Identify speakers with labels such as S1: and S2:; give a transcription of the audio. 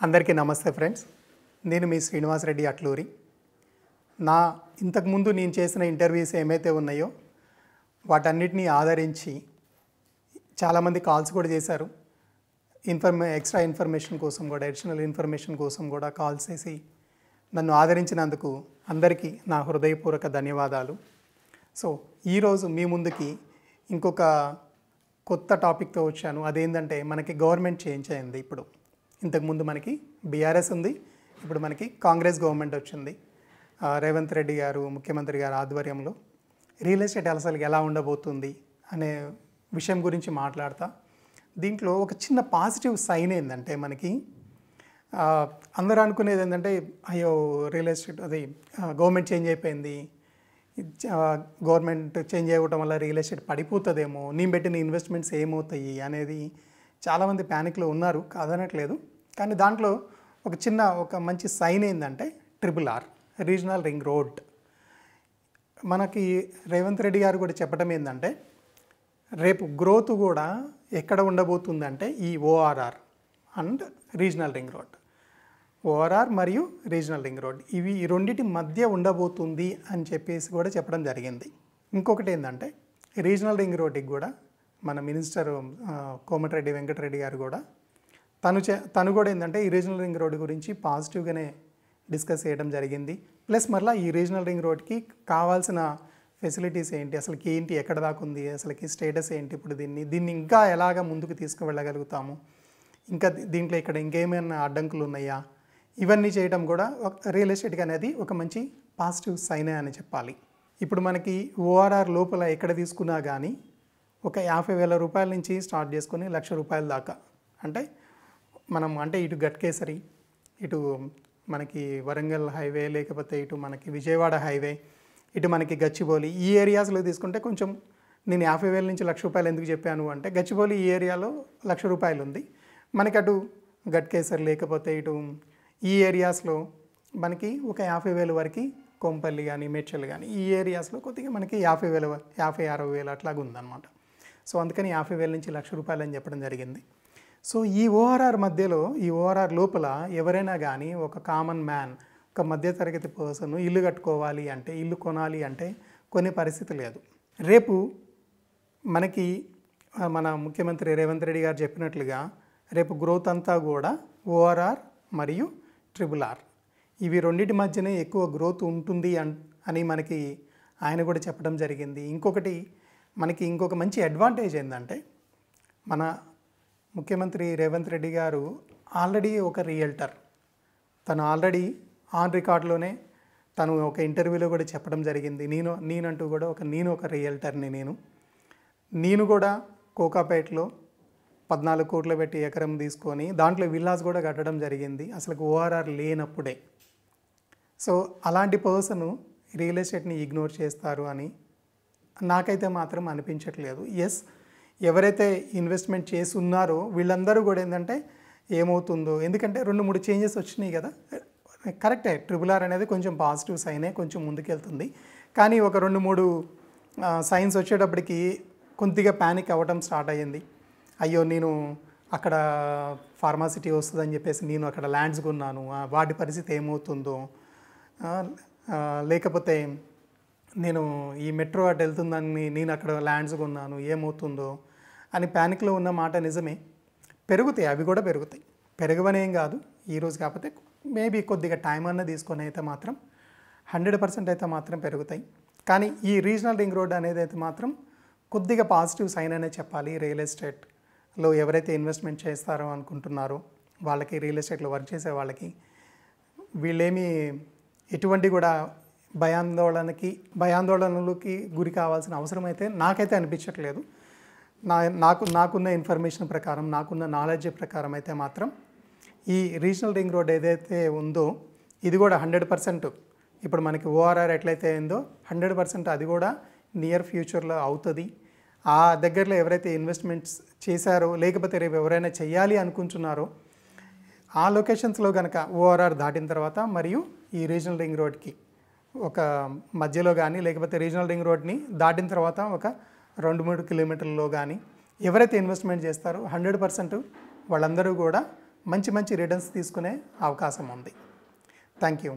S1: అందరికీ నమస్తే ఫ్రెండ్స్. నేను మీ శ్రీనివాస్ రెడ్డి అట్లూరి. ఇంతకుముందు నేను చేసిన ఇంటర్వ్యూస్ ఏమైతే ఉన్నాయో వాటన్నిటిని ఆదరించి చాలామంది కాల్స్ కూడా చేశారు. ఎక్స్ట్రా ఇన్ఫర్మేషన్ కోసం కూడా, అడిషనల్ ఇన్ఫర్మేషన్ కోసం కూడా కాల్స్ చేసి నన్ను ఆదరించినందుకు అందరికీ నా హృదయపూర్వక ధన్యవాదాలు. సో ఈరోజు మీ ముందుకి ఇంకొక కొత్త టాపిక్తో వచ్చాను. అదేంటంటే మనకి గవర్నమెంట్ చేంజ్ అయింది. ఇప్పుడు ఇంతకుముందు మనకి బీఆర్ఎస్ ఉంది, ఇప్పుడు మనకి కాంగ్రెస్ గవర్నమెంట్ వచ్చింది. రేవంత్ రెడ్డి గారు ముఖ్యమంత్రి గారు ఆధ్వర్యంలో రియల్ ఎస్టేట్ అసలు ఎలా ఉండబోతుంది అనే విషయం గురించి మాట్లాడతా. దీంట్లో ఒక చిన్న పాజిటివ్ సైన్ ఏంటంటే మనకి అందరూ అనుకునేది ఏంటంటే అయ్యో రియల్ ఎస్టేట్ గవర్నమెంట్ చేంజ్ అయిపోయింది, గవర్నమెంట్ చేంజ్ అవ్వడం వల్ల రియల్ ఎస్టేట్ పడిపోతుందేమో, నేను పెట్టిన ఇన్వెస్ట్మెంట్స్ ఏమవుతాయి అనేది చాలామంది ప్యానిక్లో ఉన్నారు, కాదనట్లేదు. కానీ దాంట్లో ఒక మంచి సైన్ ఏంటంటే RRR రీజనల్ రింగ్ రోడ్. మనకి రేవంత్ రెడ్డి గారు కూడా చెప్పడం ఏంటంటే రేపు గ్రోత్ కూడా ఎక్కడ ఉండబోతుందంటే ఈ ORR and regional ring road, ORR మరియు రీజనల్ రింగ్ రోడ్ ఈ రెండింటి మధ్య ఉండబోతుంది అని చెప్పేసి కూడా చెప్పడం జరిగింది. ఇంకొకటి ఏంటంటే రీజనల్ రింగ్ రోడ్కి కూడా మన మినిస్టర్ కోమటిరెడ్డి వెంకటరెడ్డి గారు కూడా తను కూడా ఏంటంటే ఈ రీజనల్ రింగ్ రోడ్ గురించి పాజిటివ్గానే డిస్కస్ చేయడం జరిగింది. ప్లస్ మళ్ళీ ఈ రీజనల్ రింగ్ రోడ్కి కావాల్సిన ఫెసిలిటీస్ ఏంటి, అసలుకి ఏంటి, ఎక్కడ దాకా ఉంది, అసలుకి స్టేటస్ ఏంటి, ఇప్పుడు దీన్ని ఇంకా ఎలాగ ముందుకు తీసుకువెళ్ళగలుగుతాము, ఇంకా దీంట్లో ఇక్కడ ఇంకేమైనా అడ్డంకులు ఉన్నాయా, ఇవన్నీ చేయడం కూడా రియల్ ఎస్టేట్కి అనేది ఒక మంచి పాజిటివ్ సైనే అని చెప్పాలి. ఇప్పుడు మనకి ORR లోపల ఎక్కడ తీసుకున్నా కానీ ఒక 50,000 రూపాయల నుంచి స్టార్ట్ చేసుకొని 1,00,000 రూపాయల దాకా, అంటే ఇటు గట్కేసరి, ఇటు మనకి వరంగల్ హైవే, లేకపోతే ఇటు మనకి విజయవాడ హైవే, ఇటు మనకి గచ్చిబౌలి, ఈ ఏరియాస్లో తీసుకుంటే కొంచెం నేను 50,000 నుంచి 1,00,000 రూపాయలు ఎందుకు చెప్పాను అంటే గచ్చిబౌలి ఈ ఏరియాలో 1,00,000 రూపాయలు ఉంది. మనకి అటు గట్కేసరి లేకపోతే ఇటు ఈ ఏరియాస్లో మనకి ఒక 50,000 వరకు, కొంపల్లి కానీ మేడ్చల్ కానీ ఈ ఏరియాస్లో కొద్దిగా మనకి 50,000, 50,000-60,000 అట్లాగా ఉందన్నమాట. సో అందుకని 50,000 నుంచి 1,00,000 రూపాయలు అని చెప్పడం జరిగింది. సో ఈ ORR మధ్యలో, ఈ ORR లోపల ఎవరైనా కానీ ఒక కామన్ మ్యాన్, ఒక మధ్యతరగతి పర్సన్ ఇల్లు కట్టుకోవాలి అంటే, ఇల్లు కొనాలి అంటే కొనే పరిస్థితి లేదు. రేపు మనకి మన ముఖ్యమంత్రి రేవంత్ రెడ్డి గారు చెప్పినట్లుగా రేపు గ్రోత్ అంతా కూడా ORR మరియు RRR ఇవి రెండింటి మధ్యనే ఎక్కువ గ్రోత్ ఉంటుంది అని మనకి ఆయన కూడా చెప్పడం జరిగింది. మనకి ఇంకొక మంచి అడ్వాంటేజ్ ఏంటంటే మన ముఖ్యమంత్రి రేవంత్ రెడ్డి గారు ఆల్రెడీ ఒక రియల్టర్. తను ఆల్రెడీ ఆన్ రికార్డ్లోనే తను ఒక ఇంటర్వ్యూలో కూడా చెప్పడం జరిగింది, నేను ఒక రియల్టర్ని. నేను కూడా కోకాపేటలో 14 కోట్లు పెట్టి ఎకరం తీసుకొని దాంట్లో విల్లాస్ కూడా కట్టడం జరిగింది అసలు ORR లేనప్పుడే. సో అలాంటి పర్సన్ రియల్ ఎస్టేట్ని ఇగ్నోర్ చేస్తారు అని నాకైతే మాత్రం అనిపించట్లేదు. ఎస్, ఎవరైతే ఇన్వెస్ట్మెంట్ చేసి ఉన్నారో వీళ్ళందరూ కూడా ఏంటంటే ఏమవుతుందో, ఎందుకంటే 2-3 చేంజెస్ వచ్చినాయి కదా. కరెక్టే, RRR అనేది కొంచెం పాజిటివ్ సైనే, కొంచెం ముందుకెళ్తుంది. కానీ ఒక 2-3 సైన్స్ వచ్చేటప్పటికి కొద్దిగా ప్యానిక్ అవ్వడం స్టార్ట్ అయ్యింది. అయ్యో నేను అక్కడ ఫార్మాసిటీ వస్తుందని చెప్పేసి నేను అక్కడ ల్యాండ్స్ కొన్నాను, వాటి పరిస్థితి ఏమవుతుందో, లేకపోతే నేను ఈ మెట్రో అటు వెళ్తుందని నేను అక్కడ ల్యాండ్స్ కొన్నాను, ఏమవుతుందో అని ప్యానిక్లో ఉన్న మాట నిజమే. పెరుగుతాయి, అవి కూడా పెరుగుతాయి, పెరగవనేం కాదు. ఈరోజు కాకపోతే మేబీ కొద్దిగా టైం అన్న తీసుకొని అయితే మాత్రం 100% అయితే మాత్రం పెరుగుతాయి. కానీ ఈ రీజనల్ రింగ్ రోడ్ అనేది అయితే మాత్రం కొద్దిగా పాజిటివ్ సైన్ అనే చెప్పాలి. రియల్ ఎస్టేట్లో ఎవరైతే ఇన్వెస్ట్మెంట్ చేస్తారో అనుకుంటున్నారో వాళ్ళకి, రియల్ ఎస్టేట్లో వర్క్ చేసే వాళ్ళకి వీళ్ళేమీ ఎటువంటి కూడా భయాందోళనలకి గురి కావాల్సిన అవసరం అయితే నాకైతే అనిపించట్లేదు. నాకున్న ఇన్ఫర్మేషన్ ప్రకారం, నాకున్న నాలెడ్జ్ ప్రకారం అయితే మాత్రం ఈ రీజనల్ రింగ్ రోడ్ ఏదైతే ఉందో ఇది కూడా 100%, ఇప్పుడు మనకి ORR ఎట్లయితే అయిందో 100% అది కూడా నియర్ ఫ్యూచర్లో అవుతుంది. ఆ దగ్గరలో ఎవరైతే ఇన్వెస్ట్మెంట్స్ చేశారో, లేకపోతే రేపు ఎవరైనా చేయాలి అనుకుంటున్నారో ఆ లొకేషన్స్లో కనుక ORR దాటిన తర్వాత మరియు ఈ రీజనల్ రింగ్ రోడ్కి ఒక మధ్యలో కానీ, లేకపోతే రీజనల్ రింగ్ రోడ్ని దాటిన తర్వాత ఒక 2-3 కిలోమీటర్లలో కానీ ఎవరైతే ఇన్వెస్ట్మెంట్ చేస్తారో 100% వాళ్ళందరూ కూడా మంచి మంచి రిటర్న్స్ తీసుకునే అవకాశం ఉంది. Thank you.